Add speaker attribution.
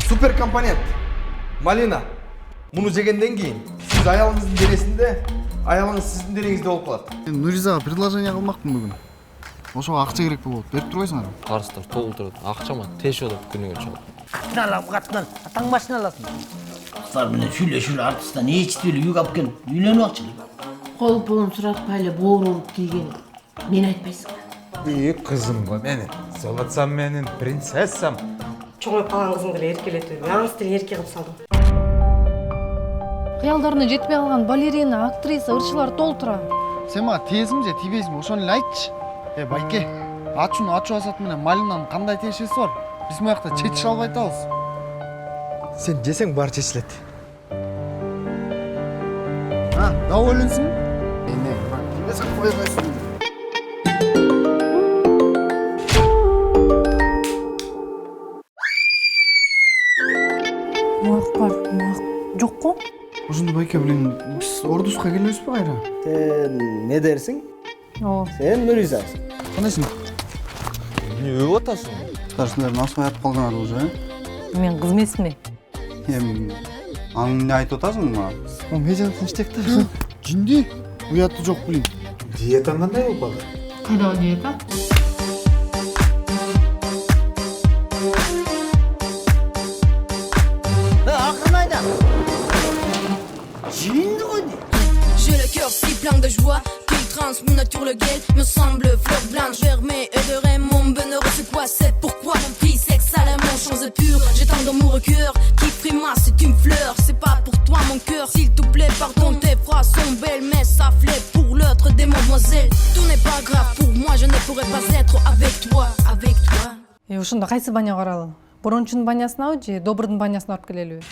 Speaker 1: Супер компонент. Малина. Мұны жегенден кейін сіз аялыңыздың денесінде, аялыңыз сіздің денеңізде болып қалады.
Speaker 2: Мен Нуризаға предложение қылмақпын бүгін. Ошоға ақша керек болып, беріп тұрбайсыңар?
Speaker 3: Қарыстар толтырады, ақшама теш одат күнігін чоғып.
Speaker 4: Қатын алам, қатын ал. Атаң басын аласың.
Speaker 5: Қыздар менен сүйлөшүлө артыстан ичти эле үйгө алып келип үйлөнүп алчы.
Speaker 6: Кол пулун суратпай эле бооруп тийген. Мен айтпайсың.
Speaker 7: Кызым го менин. Золотцам менин принцессам.
Speaker 8: Чоңоюп калган кызыңды эле эркелетип, аңыз тили эрке кылып салдым.
Speaker 9: Кыялдарына жетпей калган балерина, актриса, ырчылар толтура.
Speaker 2: Сен мага тиесиңби же тийбейсиңби, ошону эле айтчы. Байке, ачууну ачуу асат менен Малинанын кандай тиешеси бар? Биз муякта чечише албай атабыз.
Speaker 1: Сен жесең баары чечилет.
Speaker 2: Доволенсің? Не, кімдесің қой қайсың?
Speaker 9: Муак бар, муак жок го?
Speaker 2: Ошондо байке билем, биз ордусқа келебизби кайра?
Speaker 4: Сен не дерсиң?
Speaker 9: Ооба.
Speaker 4: Сен Нуризасың.
Speaker 2: Кандайсың?
Speaker 3: Не өп атасың?
Speaker 2: Старшындардын асыбай атып калдыңар уже,
Speaker 9: Мен кыз эмесмин.
Speaker 2: Анын эмне айтып атасың мага? Медианы тынчтек да. Жинди, уятты жок билем.
Speaker 7: Диетаң кандай болуп калды?
Speaker 6: Кайдагы диета?
Speaker 4: Акырын айда. Жиынды ғой не?
Speaker 10: J'ai le cœur si plein de joie qu'il trans, mon nature le gueule me semble fleur blanche, germée et de rêve, mon bonheur c'est quoi, c'est pourquoi mon prix sexe à la mon chance est pure, j'ai tant d'amour au cœur qui frimace, c'est une fleur, c'est pas pour toi mon cœur, s'il te plaît pardon, tes phrases sont belles mais ça flette pour l'autre des mademoiselles, tout n'est pas grave pour moi, je ne pourrais pas être avec toi.
Speaker 9: Ошондо кайсы баня каралы? Борончунун банясынабы же Добрдун банясына барып келелиби?